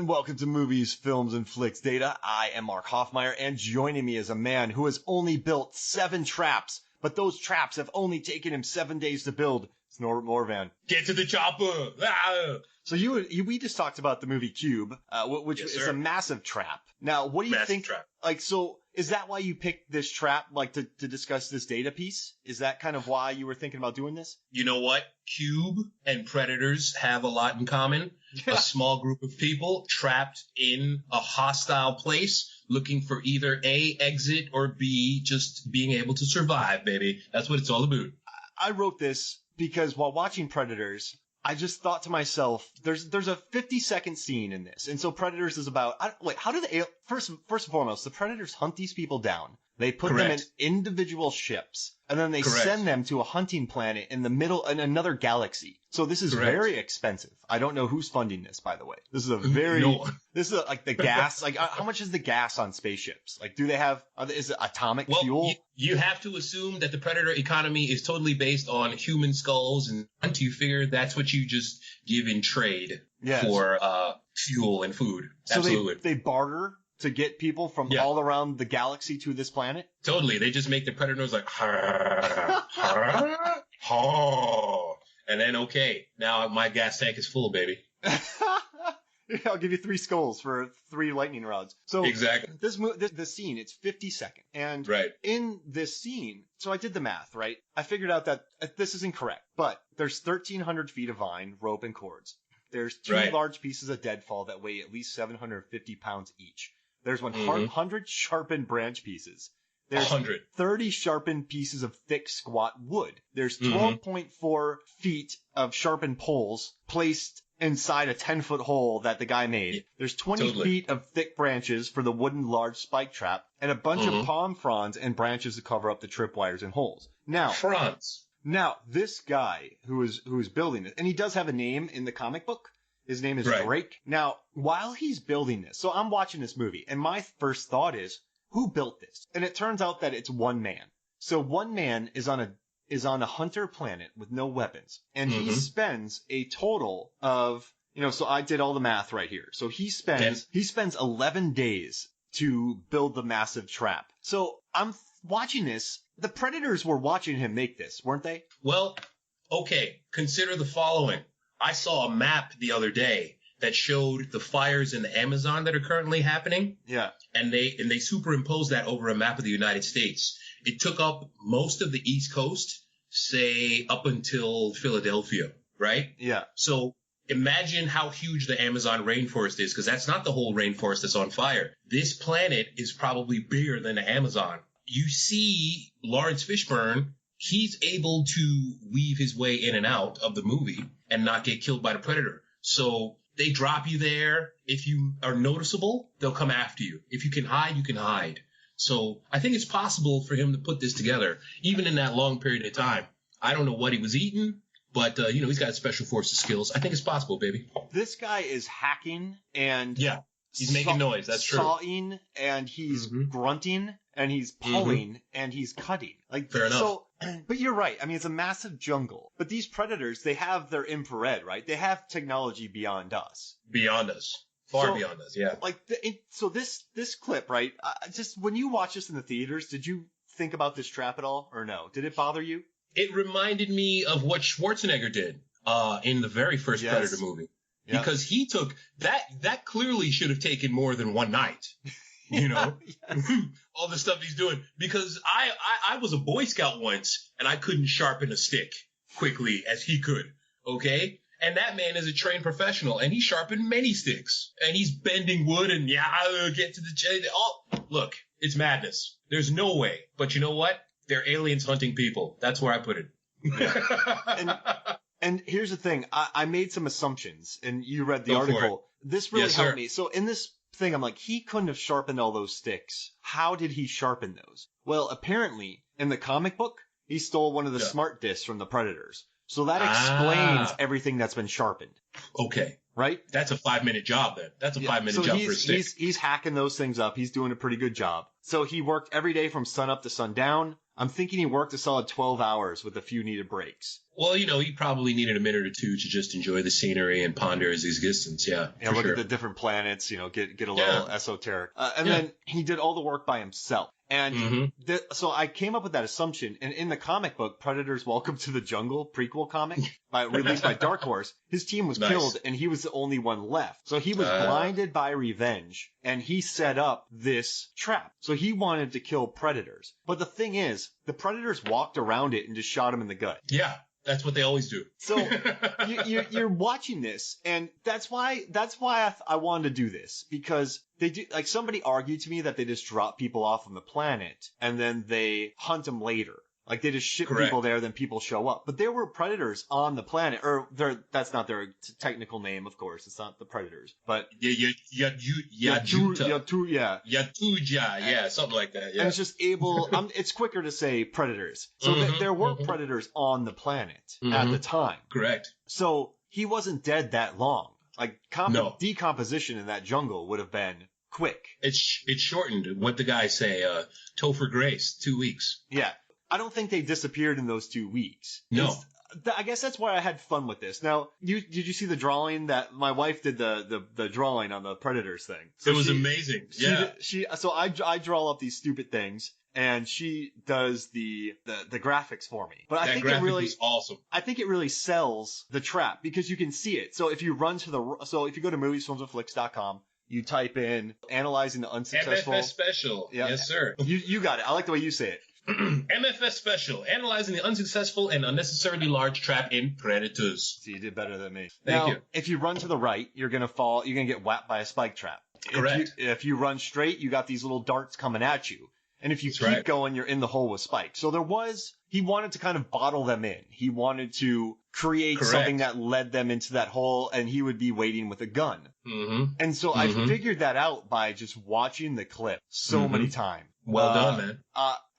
and welcome to Movies, Films, and Flicks Data. I am Mark Hoffmeyer, and joining me is a man who has only built 7 traps, but those traps have only taken him 7 days to build. It's Norbert Morvan. Get to the chopper! Ah! So we just talked about the movie Cube, which is a massive trap. Now, what do you think? Trap. So is that why you picked this trap, to discuss this data piece? Is that kind of why you were thinking about doing this? You know what? Cube and Predators have a lot in common. A small group of people trapped in a hostile place looking for either A, exit, or B, just being able to survive, baby. That's what it's all about. I wrote this because while watching Predators, I just thought to myself, there's a 50-second scene in this. And so Predators is about, how do they, first and foremost, the Predators hunt these people down. They put them in individual ships, and then they send them to a hunting planet in the middle, in another galaxy. So this is very expensive. I don't know who's funding this, by the way. This is this is like the gas, how much is the gas on spaceships? Do they have, is it atomic fuel? You have to assume that the Predator economy is totally based on human skulls, and you figure that's what you just give in trade for fuel and food. Absolutely. So they barter to get people from all around the galaxy to this planet? Totally. They just make the Predators like, and then, now my gas tank is full, baby. I'll give you 3 skulls for 3 lightning rods. So exactly. This scene, it's 50 seconds. And in this scene, so I did the math, right? I figured out that this is incorrect, but there's 1,300 feet of vine, rope, and cords. There's 2 large pieces of deadfall that weigh at least 750 pounds each. There's 100 sharpened branch pieces. There's 30 sharpened pieces of thick, squat wood. There's 12.4 feet of sharpened poles placed inside a 10-foot hole that the guy made. Yeah, there's 20 feet of thick branches for the wooden large spike trap, and a bunch of palm fronds and branches to cover up the tripwires and holes. Now, this guy who is building it, and he does have a name in the comic book. His name is Drake. Now, while he's building this, so I'm watching this movie, and my first thought is, who built this? And it turns out that it's one man. So one man is on a hunter planet with no weapons, and he spends a total of, so I did all the math right here. So he spends 11 days to build the massive trap. So I'm watching this. The Predators were watching him make this, weren't they? Well, okay. Consider the following. I saw a map the other day that showed the fires in the Amazon that are currently happening. Yeah. And they superimposed that over a map of the United States. It took up most of the East Coast, say up until Philadelphia, right? Yeah. So imagine how huge the Amazon rainforest is, because that's not the whole rainforest that's on fire. This planet is probably bigger than the Amazon. You see Lawrence Fishburne, he's able to weave his way in and out of the movie and not get killed by the Predator. So they drop you there. If you are noticeable, they'll come after you. If you can hide, you can hide. So I think it's possible for him to put this together, even in that long period of time. I don't know what he was eating, but, he's got special forces skills. I think it's possible, baby. This guy is hacking and... Yeah, he's making noise. That's true. Sawing, and he's grunting, and he's pulling, and he's cutting. Fair enough. So, but you're right. I mean, it's a massive jungle. But these Predators, they have their infrared, right? They have technology beyond us. Beyond us. Far beyond us, yeah. So this clip, right? Just when you watch this in the theaters, did you think about this trap at all, or no? Did it bother you? It reminded me of what Schwarzenegger did in the very first Predator movie, because he took that clearly should have taken more than one night. All the stuff he's doing, because I was a Boy Scout once and I couldn't sharpen a stick quickly as he could. Okay. And that man is a trained professional, and he sharpened many sticks, and he's bending wood and get to the look, it's madness. There's no way. But you know what? They're aliens hunting people. That's where I put it. Yeah. And here's the thing. I made some assumptions, and you read the article. This really helped me. So in this thing, I'm like, he couldn't have sharpened all those sticks. How did he sharpen those? Well, apparently, in the comic book, he stole one of the smart discs from the Predators. So that explains everything that's been sharpened. Okay. Right? That's a 5-minute job then. That's a 5-minute job for a stick. He's hacking those things up. He's doing a pretty good job. So he worked every day from sun up to sundown. I'm thinking he worked a solid 12 hours with a few needed breaks. Well, he probably needed a minute or two to just enjoy the scenery and ponder his existence. Yeah, Yeah, look at the different planets, get a little esoteric. And then he did all the work by himself. And so I came up with that assumption. And in the comic book, Predator's Welcome to the Jungle prequel comic, released by Dark Horse, his team was killed and he was the only one left. So he was blinded by revenge and he set up this trap. So he wanted to kill predators. But the thing is, the predators walked around it and just shot him in the gut. Yeah. That's what they always do. So you're watching this, and that's why I wanted to do this, because they do, like, somebody argued to me that they just drop people off on the planet and then they hunt them later. Like, they just ship people there, then people show up. But there were predators on the planet, or that's not their technical name, of course. It's not the predators, but Yatuja, something like that. Yeah, and it's just it's quicker to say predators. So there were predators on the planet at the time. Correct. So he wasn't dead that long. Like, decomposition in that jungle would have been quick. It's shortened. What the guys say, Topher Grace, 2 weeks. Yeah. I don't think they disappeared in those 2 weeks. No. I guess that's why I had fun with this. Now, did you see the drawing that my wife did the drawing on the Predators thing? So it was amazing. So I draw up these stupid things and she does the graphics for me. But I think it really was awesome. I think it really sells the trap because you can see it. So if you go to moviesfilmsandflicks.com, you type in analyzing the unsuccessful MFF special. Yeah. Yes, sir. You got it. I like the way you say it. MFF special, analyzing the unsuccessful and unnecessarily large trap in predators. So you did better than me. Thank you. If you run to the right, you're gonna fall. You're gonna get whacked by a spike trap. Correct. If you run straight, you got these little darts coming at you. And if you keep going, you're in the hole with spikes. So he wanted to kind of bottle them in. He wanted to create something that led them into that hole, and he would be waiting with a gun. And so I figured that out by just watching the clip so many times. Well done, man.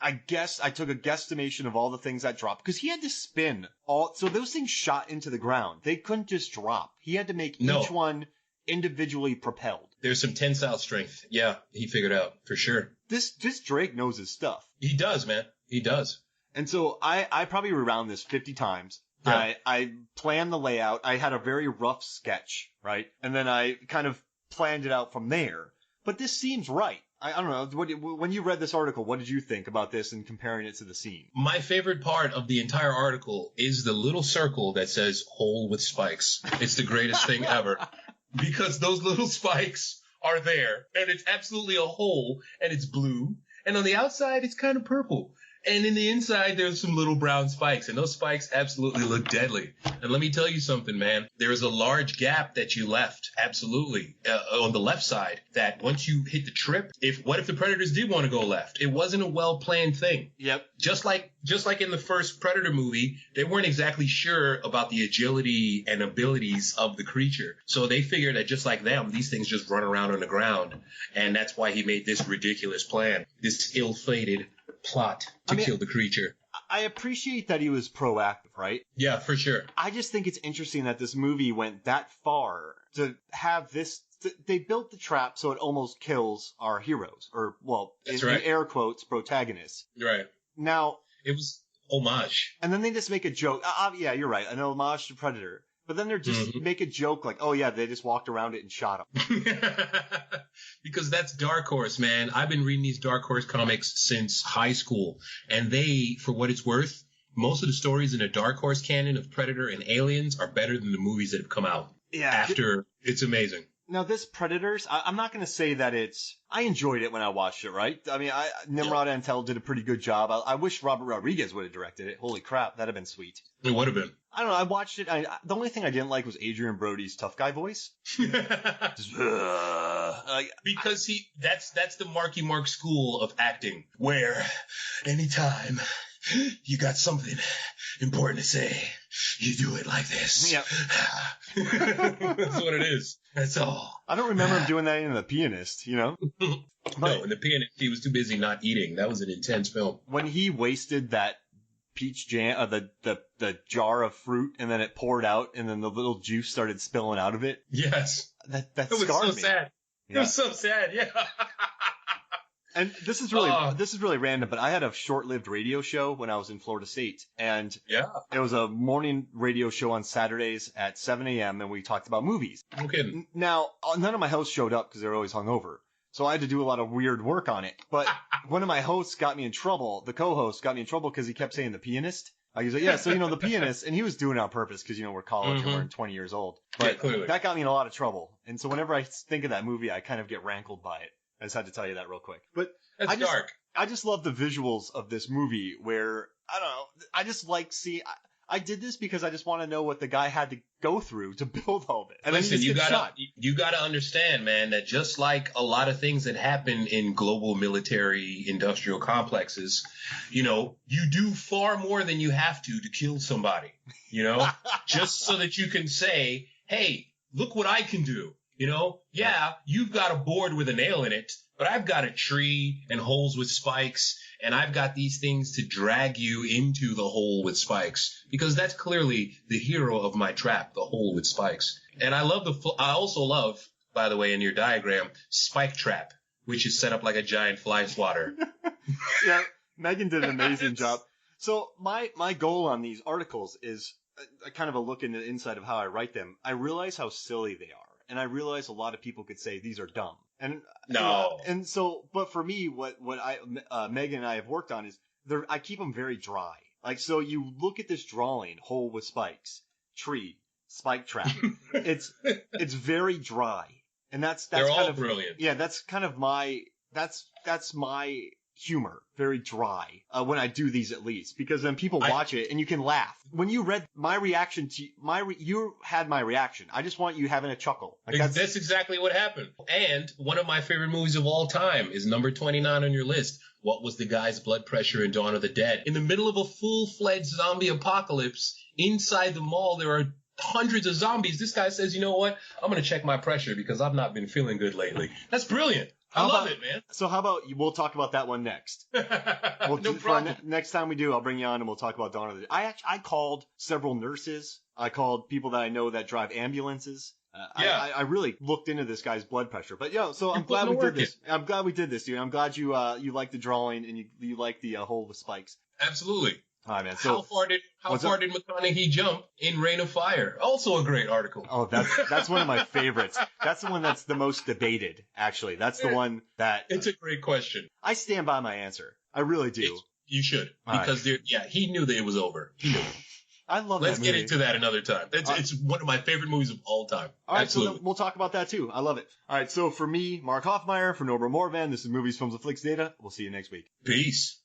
I guess I took a guesstimation of all the things that dropped because he had to spin so those things shot into the ground. They couldn't just drop. He had to make each one individually propelled. There's some tensile strength. Yeah, he figured out for sure. This Drake knows his stuff. He does, man. He does. And so I probably rewound this 50 times. Yeah. I planned the layout. I had a very rough sketch, right? And then I kind of planned it out from there. But this seems right. I don't know. When you read this article, what did you think about this and comparing it to the scene? My favorite part of the entire article is the little circle that says hole with spikes. It's the greatest thing ever. Because those little spikes are there, and it's absolutely a hole, and it's blue, and on the outside, it's kind of purple. And in the inside, there's some little brown spikes, and those spikes absolutely look deadly. And let me tell you something, man. There is a large gap that you left, absolutely, on the left side, that once you hit the trip, what if the Predators did want to go left? It wasn't a well-planned thing. Yep. Just like in the first Predator movie, they weren't exactly sure about the agility and abilities of the creature. So they figured that just like them, these things just run around on the ground. And that's why he made this ridiculous plan, this ill-fated plot to kill the creature. I appreciate that he was proactive, right? Yeah, for sure. I just think it's interesting that this movie went that far to have this. They built the trap so it almost kills our heroes, or, well, in air quotes, protagonists. Right. Now, it was homage. And then they just make a joke. Yeah, you're right. An homage to Predator. But then they're just make a joke like, oh, yeah, they just walked around it and shot him. Because that's Dark Horse, man. I've been reading these Dark Horse comics since high school. And they, for what it's worth, most of the stories in the Dark Horse canon of Predator and Aliens are better than the movies that have come out after. It's amazing. Now, this Predators, I'm not going to say that I enjoyed it when I watched it, right? I mean, Nimrod Antel did a pretty good job. I wish Robert Rodriguez would have directed it. Holy crap, that'd have been sweet. It would have been. I don't know, I watched it. The only thing I didn't like was Adrian Brody's tough guy voice. Just, because that's the Marky Mark school of acting, where anytime you got something important to say, you do it like this. Yep. That's what it is. That's all. I don't remember him doing that in The Pianist, you know? No, in The Pianist, he was too busy not eating. That was an intense film. When he wasted that peach jam, the jar of fruit, and then it poured out, and then the little juice started spilling out of it. Yes. That scarred me. Sad. Yeah. It was so sad, yeah. And this is really random, but I had a short-lived radio show when I was in Florida State, and it was a morning radio show on Saturdays at 7 a.m. and we talked about movies. No kidding. Now, none of my hosts showed up because they were always hungover, so I had to do a lot of weird work on it. But one of my hosts got me in trouble. The co-host got me in trouble because he kept saying the pianist. He was like, yeah, so the pianist, and he was doing it on purpose because we're college and we're 20 years old. But that got me in a lot of trouble, and so whenever I think of that movie, I kind of get rankled by it. I just had to tell you that real quick. But that's dark. I just love the visuals of this movie where, I don't know, I just like I did this because I just want to know what the guy had to go through to build all this. And listen, you gotta understand, man, that just like a lot of things that happen in global military industrial complexes, you do far more than you have to kill somebody, just so that you can say, hey, look what I can do. You've got a board with a nail in it, but I've got a tree and holes with spikes, and I've got these things to drag you into the hole with spikes, because that's clearly the hero of my trap, the hole with spikes. And I also love, by the way, in your diagram, spike trap, which is set up like a giant fly swatter. Yeah, Megan did an amazing job. So my goal on these articles is a kind of a look into the inside of how I write them. I realize how silly they are. And I realize a lot of people could say these are dumb. And no. And so, but for me, what Megan and I have worked on is I keep them very dry. Like, so you look at this drawing, hole with spikes, tree, spike trap. It's very dry. And that's they're kind all of brilliant. Yeah, that's kind of that's my humor, very dry, when I do these at least, because then people watch it and you can laugh. When you read my reaction to you had my reaction. I just want you having a chuckle. Like that's exactly what happened. And one of my favorite movies of all time is number 29 on your list. What was the guy's blood pressure in Dawn of the Dead? In the middle of a full-fledged zombie apocalypse, inside the mall, there are hundreds of zombies. This guy says, you know what? I'm going to check my pressure because I've not been feeling good lately. That's brilliant. I love it, man. So how about we'll talk about that one next. No problem. Next time we do, I'll bring you on and we'll talk about Dawn of the Dead. I called several nurses. I called people that I know that drive ambulances. I really looked into this guy's blood pressure. But so I'm glad we did this. I'm glad we did this, dude. I'm glad you like the drawing and you like the hole with spikes. Absolutely. All right, man. So how far did McConaughey jump in Reign of Fire? Also a great article. Oh, that's one of my favorites. That's the one that's the most debated, actually. That's the one that... It's a great question. I stand by my answer. I really do. You should. Because he knew that it was over. He knew. I love Let's that movie. get into that another time. It's one of my favorite movies of all time. All right, Absolutely. So we'll talk about that too. I love it. All right, so for me, Mark Hoffmeyer, for Nobert Morvan, this is Movies, Films, and Flicks Data. We'll see you next week. Peace.